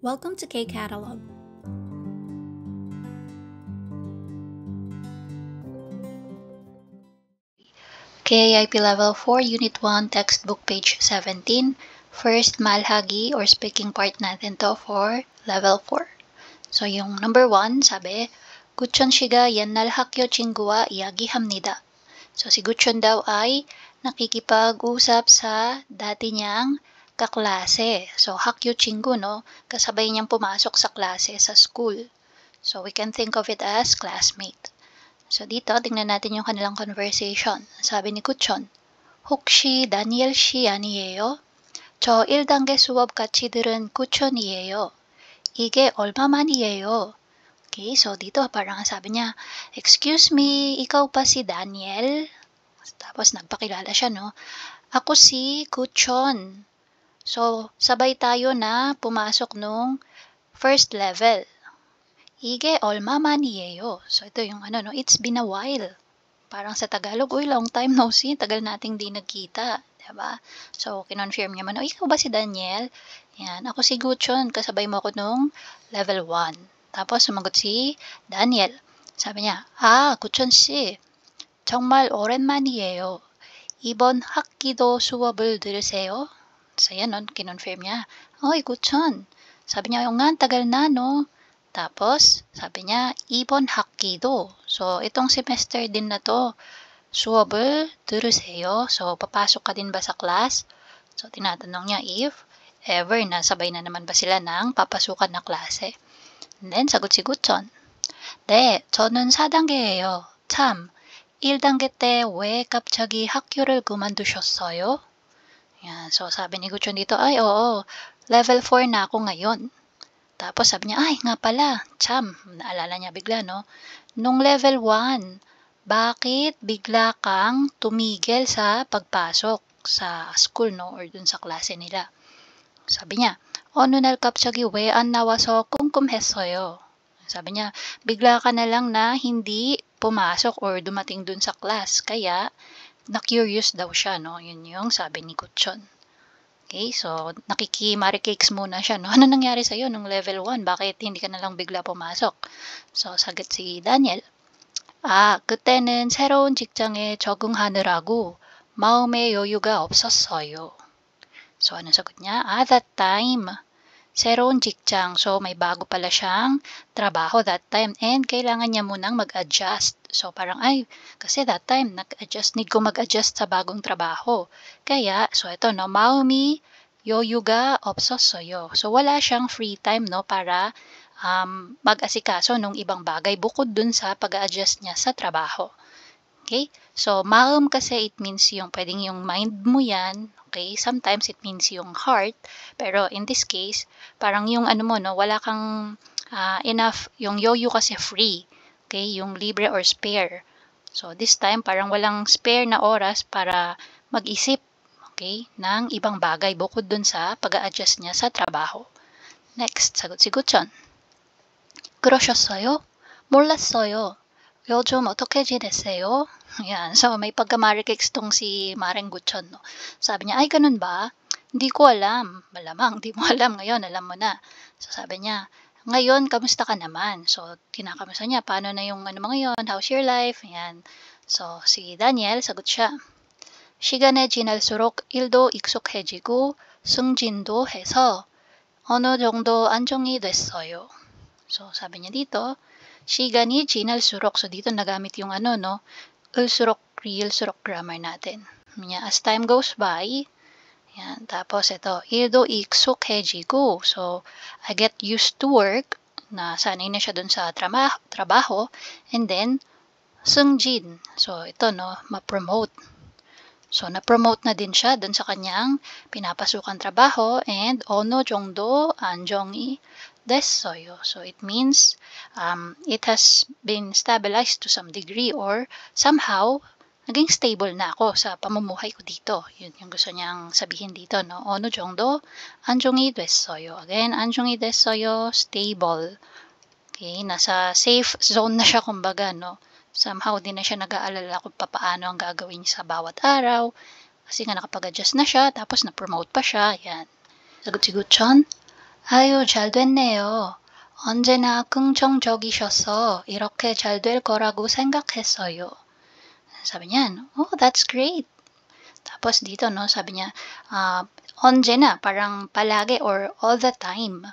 Welcome to K-Catalog. KIP Level 4, Unit 1, Textbook page 17. First malhagi or speaking part natin to for Level 4. So yung number 1, sabi, Guchon shiga 옛날 학교 친구와 이야기합니다. So si Guchon daw ay nakikipag-usap sa dati niyang kaklase. So hakyo 친구, no? Kasabay niyang pumasok sa klase sa school. So we can think of it as classmate. So dito, tingnan natin yung kanilang conversation. Sabi ni Guchon, 혹시 다니엘 씨 아니에요? 저 1단계 수업 같이 들은 구촌이에요. 이게 얼마만이에요? Okay, so dito parang sabi niya, excuse me, ikaw pa si Daniel? Tapos nagpakilala siya, no? Ako si Guchon. So, sabay tayo na pumasok nung first level. Ige 얼마만이에요? So, ito yung ano, no? It's been a while. Parang sa Tagalog, uy, long time no see. Tagal nating di nagkita. Diba? So, kinonfirm niya man, ikaw ba si Daniel? Yan, ako si Guchon. Kasabay mo ako nung level 1. Tapos, sumagot si Daniel. Sabi niya, 구천 씨. 정말 오랜만이에요. 이번 학기도 수업을 들으세요? So, yan, no? Kinonfirm niya. Oy, Guchon. Sabi niya, yung nga, tagal na, no? Tapos, sabi niya, 이번 학기도. So, itong semester din na to. 수업을 들으세요. So, papasok ka din ba sa class? So, tinatanong niya if ever na sabay na naman ba sila ng papasukan na klase. And then, sagot si Guchon. 네, 저는 4단계예요. 참, 1단계 때 왜 갑자기 학교를 그만두셨어요? Yan. So, sabi ni Guchon dito, ay, oo, level 4 na ako ngayon. Tapos sabi niya, ay nga pala, Cham, naalala niya bigla, no? Nung level 1, bakit bigla kang tumigil sa pagpasok sa school, no? Or dun sa klase nila. Sabi niya, 어느 날 갑자기 왜 안 나와서 궁금했어요. Sabi niya, bigla ka na lang na hindi pumasok or dumating dun sa class. Kaya, na-curious daw siya, no? Yun yung sabi ni Guchon. Okay, so nakiki-maricakes muna siya, no? Ano nangyari sa'yo nung level 1? Bakit hindi ka na lang bigla pumasok? So, sagot si Daniel. 그때는 새로운 직장에 적응하느라고 마음의 여유가 없었어요. So, ano sagot niya? That time, 새로운 직장. So, may bago pala siyang trabaho that time and kailangan niya munang mag-adjust. So, parang, kasi that time, need ko mag-adjust sa bagong trabaho. Kaya, so ito, no, 마음이 여유가 없었어요. So, wala siyang free time, no, para mag-asikaso nung ibang bagay bukod dun sa pag-adjust niya sa trabaho. Okay? So, maum kasi it means yung pwedeng yung mind mo yan. Okay? Sometimes it means yung heart. Pero in this case, parang yung ano mo, no, wala kang enough, yung yoyo kasi free. Okay? Yung libre or spare. So, this time, parang walang spare na oras para mag-isip, okay, ng ibang bagay bukod dun sa pag-a-adjust niya sa trabaho. Next, sagot si Guchon. 그러셨어요? 몰랐어요. 요즘 어떻게 지냈어요? Yan. So, may pagka-marikix tong si Maring Guchon, no? Sabi niya, ay, ganun ba? Hindi ko alam. Malamang, di mo alam ngayon, alam mo na. So, sabi niya, ngayon, kamusta ka naman? So, kinakamusta niya, paano na yung ano mo ngayon? How's your life? Yan. So, si Daniel, sagot siya. 시간이 지날수록 일도 익숙해지고 승진도 해서 어느 정도 안정이 됐어요. So, sabi niya dito, 시간이 지날수록. So, dito nagamit yung ano, no? Ulsurok, real surok grammar natin. As time goes by, yan. Tapos ito, 일도 익숙해지고. So, I get used to work. Na sanay na siya dun sa trabaho. And then, 승진. So, ito, no? Ma-promote. So, na-promote na din siya dun sa kanyang pinapasukan trabaho. And 어느 정도 안정이 됐어요. So, it means it has been stabilized to some degree or somehow, naging stable na ako sa pamumuhay ko dito. Yun yung gusto niyang sabihin dito, no? 어느 정도 안정이 됐어요. Again, 안정이 됐어요, stable. Okay, nasa safe zone na siya kumbaga, no? Somehow, din na siya nag-aalala kung paano ang gagawin niya sa bawat araw. Kasi nga nakapag-adjust na siya, tapos na-promote pa siya. Yan. Sagot si Guchon. 아유, 잘 됐네요. 언제나 긍정적이셔서 이렇게 잘 될 거라고 생각했어요. Sabi niyan, oh, that's great. Tapos dito, no, sabi niya, 언제나, parang palagi or all the time.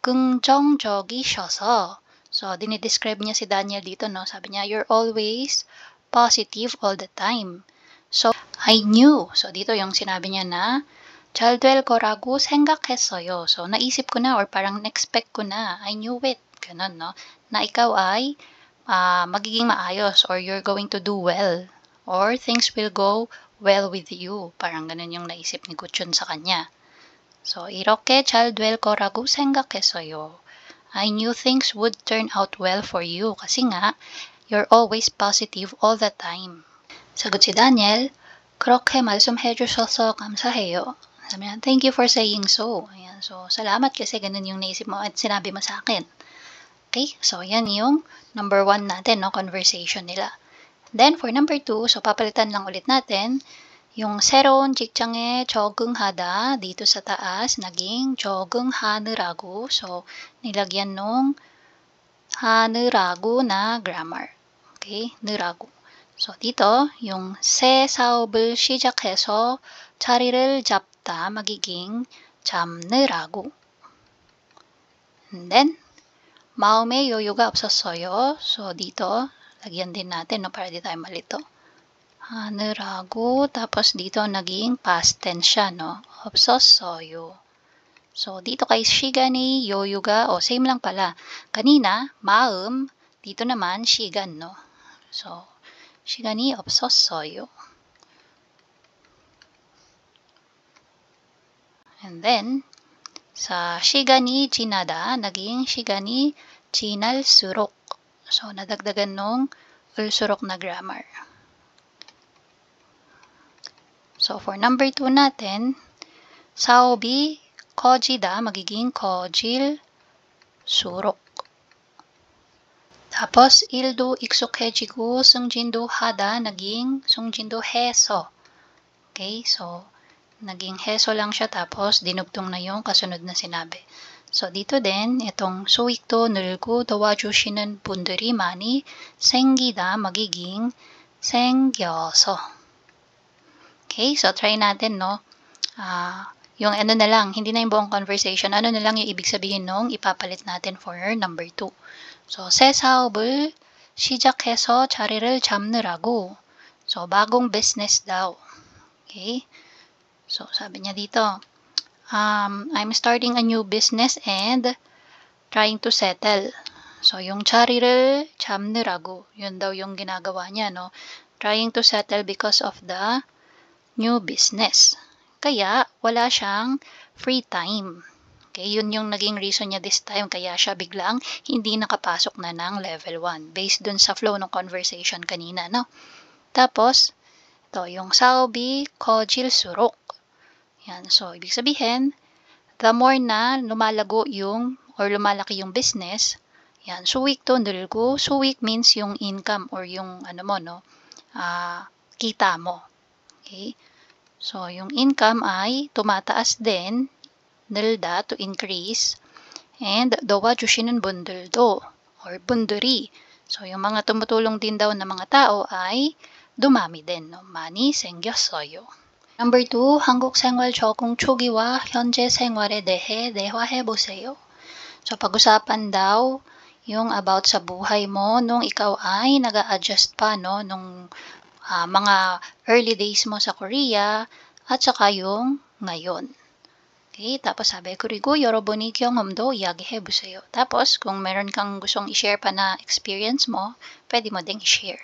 긍정적이셔서. So, dinidescribe niya si Daniel dito, no? Sabi niya, you're always positive all the time. So, I knew. So, dito yung sinabi niya na, 잘 될 거라고 생각했어요. So, naisip ko na or parang expect ko na. I knew it. Ganun, no? Na ikaw ay magiging maayos or you're going to do well. Or things will go well with you. Parang ganun yung naisip ni Gutchun sa kanya. So, 이렇게 잘 될 거라고 생각했어요. I knew things would turn out well for you. Kasi nga, you're always positive all the time. Sagot si Daniel, 그렇게 말씀해 주셔서 감사해요. Sabi niya, thank you for saying so. Ayan, so, salamat kasi ganun yung naisip mo at sinabi mo sa akin. Okay, so yan yung number 1 natin, no, conversation nila. Then, for number 2, so papalitan lang ulit natin, yung 새로운 직장에 적응하다 dito sa taas naging 적응하느라고. So nilagyan nung 하느라고 na grammar. Okay? 느라고. So dito yung 새 사업을 시작해서 자리를 잡다 magiging 잡느라고. And then 마음에 여유가 없었어요. So dito lagyan din natin, no, para di tayo malito. 하느라고, tapos dito naging past tense siya, no? 없었어요. So, dito kay 시간이 여유가, same lang pala. Kanina, 마음, dito naman, 시간, no? So, 시간이 없었어요. And then, sa 시간이 지나다, naging 시간이 지날수록. So, nadagdagan nung ulsurok na grammar. So, for number 2 natin, 사업이 커지다 magiging 커질수록. Tapos, 일도 익숙해지고 승진도 하다 naging 승진도 해서. Okay, so, naging 해서 lang siya tapos dinugtong na yung kasunod na sinabi. So, dito din, itong 수익도 늘고 도와주시는 분들이 많이 생기다 magiging 생겨서. Okay, so try natin, no? Yung ano na lang, hindi na yung buong conversation, ano na lang yung ibig sabihin nung ipapalit natin for number 2. So, 새 사업을 시작해서 자리를 잡느라고. So, bagong business daw. Okay? So, sabi niya dito, I'm starting a new business and trying to settle. So, yung 자리를 잡느라고, yun daw yung ginagawa niya, no? Trying to settle because of the new business. Kaya, wala siyang free time. Okay, yun yung naging reason niya this time. Kaya siya biglang hindi nakapasok na ng level 1. Based dun sa flow ng conversation kanina, no? Tapos, ito, yung 사업이 커질수록. Yan, so, ibig sabihin, the more na lumalago yung, or lumalaki yung business, yan, 수익도 늘고, 수익 means yung income or yung, ano mo, no? Kita mo. Okay? So, yung income ay tumataas din, 늘다 to increase, and 도와주시는 분들도 or 분들이. So, yung mga tumutulong din daw na mga tao ay dumami din, no? 많이 생겼어요. Number 2, 한국 생활 적응 초기와 현재 생활에 대해 대화해 보세요. So, pag-usapan daw yung about sa buhay mo nung ikaw ay nag-a-adjust pa, no? Nung mga early days mo sa Korea at saka yung ngayon. Okay, tapos sabi, 그리고 여러분이 경험도 이야기해 보세요. Tapos, kung meron kang gustong i-share pa na experience mo, pwede mo ding i-share.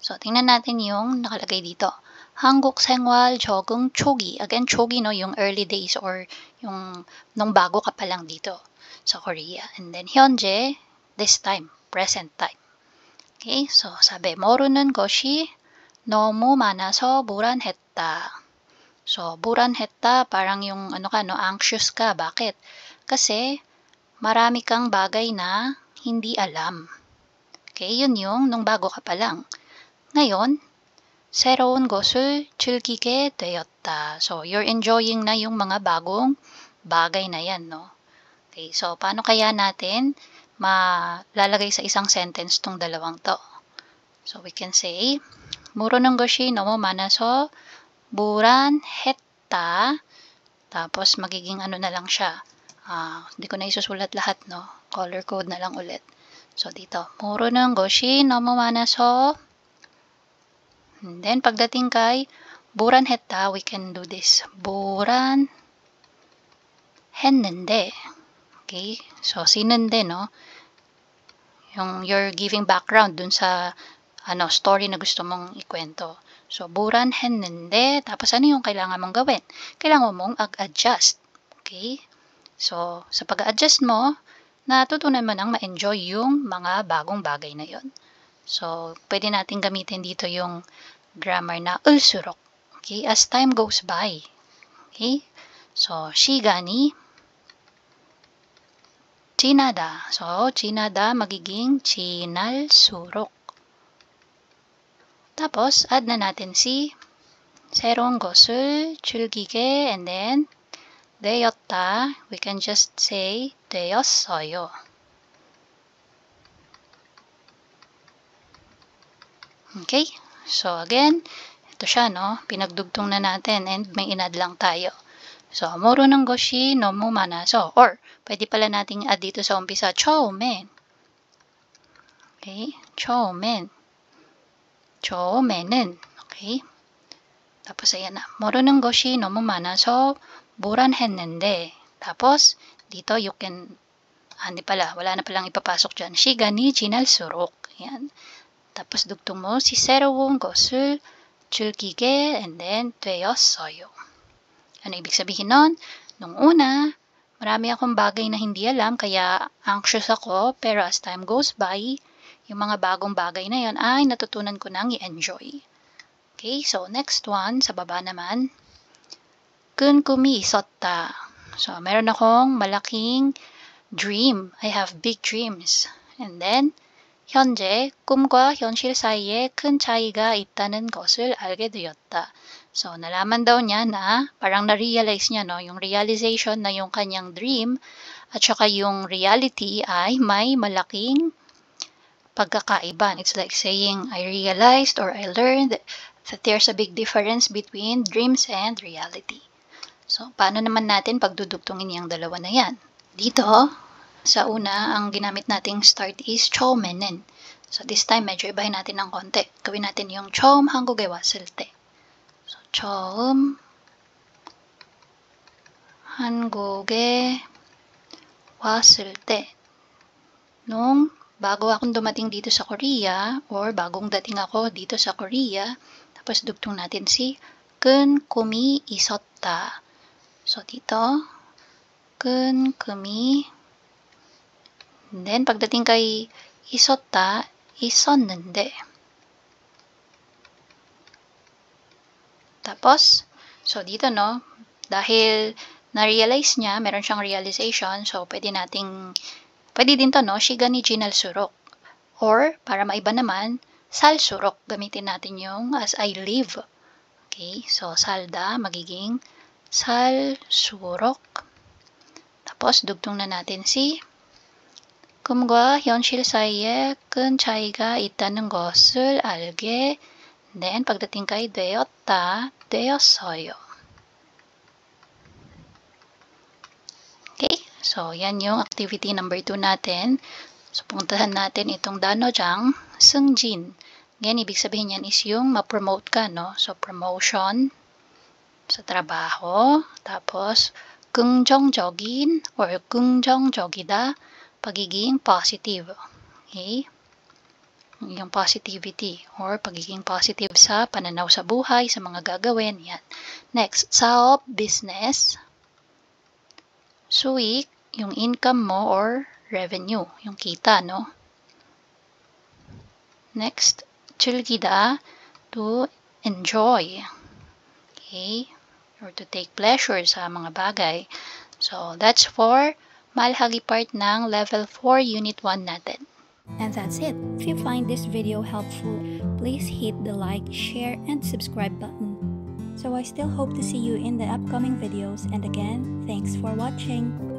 So, tingnan natin yung nakalagay dito. 한국 생활 적응 초기. Again, 초기, no, yung early days or yung nung bago ka pa lang dito sa Korea. And then, 현재, this time, present time. Okay, so sabi, 모르는 것이 너무 많아서 불안했다. So, 불안했다, parang yung ano ka, no, anxious ka. Bakit? Kasi marami kang bagay na hindi alam. Okay, yun yung nung bago ka pa lang. Ngayon, 새로운 것을 즐기게 되었다. So, you're enjoying na yung mga bagong bagay na yan, no? Okay, so paano kaya natin malalagay sa isang sentence tong dalawang to? So we can say, 모르는 것이 너무 많아서 불안했다. Tapos magiging ano na lang siya. Hindi ko na isusulat lahat, no? Color code na lang ulit. So dito, 모르는 것이 너무 많아서. And then pagdating kay 불안했다, we can do this. 불안했는데. Okay? So sinunde, no? You're giving background dun sa story na gusto mong ikwento. So, 불안했는데, tapos ano yung kailangan mong gawin? Kailangan mong adjust. Okay? So, sa pag-adjust mo, natutunan mo nang ma-enjoy yung mga bagong bagay na yon. So, pwede natin gamitin dito yung grammar na ulsurok. Okay? As time goes by. Okay? So, 시간이 지나다. So, 지나다 magiging 지날수록. Tapos, add na natin si 새로운 것을 즐기게 and then 되었다. We can just say 되었어요. Okay? So, again, ito siya, no? Pinagdugtong na natin and may inad lang tayo. So, 모르는 것이 너무 많아서 or pwede pala nating add dito sa umpisa 처음엔. Okay? 처음에는. Okay? tapos ayan na. 모르는 것이 너무 많아서 불안했는데. tapos dito you can hindi pala, wala na palang ipapasok dyan. 시간이 지날수록. Ayan. tapos dugtong mo si 새로운 것을 즐기게 and then 되었어요. Ano ibig sabihin nun? Nung una, marami akong bagay na hindi alam kaya anxious ako, pero as time goes by, yung mga bagong bagay na yon ay natutunan ko nang i-enjoy. Okay, so next one, sa baba naman, 큰 꿈이 있었다. So, meron akong malaking dream. I have big dreams. And then, 현재 꿈과 현실 사이에 큰 차이가 있다는 것을 알게 되었다. So, nalaman daw niya na parang na-realize niya, no? Yung realization na yung kanyang dream at saka yung reality ay may malaking pagkakaiba. It's like saying, I realized or I learned that there's a big difference between dreams and reality. So, paano naman natin pagdudugtungin yung dalawa na yan? Dito, sa una, ang ginamit nating start is 처음에는. So, this time, medyo ibahin natin ng konti. Gawin natin yung 처음 한국에 왔을 때. So, 처음 한국에 왔을 때. Nung bago akong dumating dito sa Korea, or bagong dating ako dito sa Korea, tapos dugtong natin si 큰 꿈이 있었다. So, dito, 큰 꿈이, and then, pagdating kay 있었다, 있었는데. Tapos, so dito, no, dahil na-realize niya, meron siyang realization, so pwede din to, no, 시간이 지날수록. Or, para maiba naman, 살수록. Gamitin natin yung as I live. Okay, so salda, magiging 살수록. Tapos, dugtong na natin si 꿈과 현실 사이에 큰 차이가 있다는 것을 알게. Then, pagdating kay 되었다, 되었어요. Okay, so yan yung activity number 2 natin. So, puntahan natin itong 단어장 승진. Ngayon, ibig sabihin yan is yung ma-promote ka, no? So, promotion sa trabaho. Tapos, 긍정적인 or 긍정적이다, pagiging positive. Okay? Yung positivity or pagiging positive sa pananaw sa buhay, sa mga gagawin. Yan. Next, saop, business. 수익, yung income mo or revenue, yung kita, no? Next, 즐기다, to enjoy. Okay? Or to take pleasure sa mga bagay. So, that's for malhagi part ng level 4 unit 1 natin. And that's it. If you find this video helpful, please hit the like, share, and subscribe button. So I still hope to see you in the upcoming videos, and again, thanks for watching.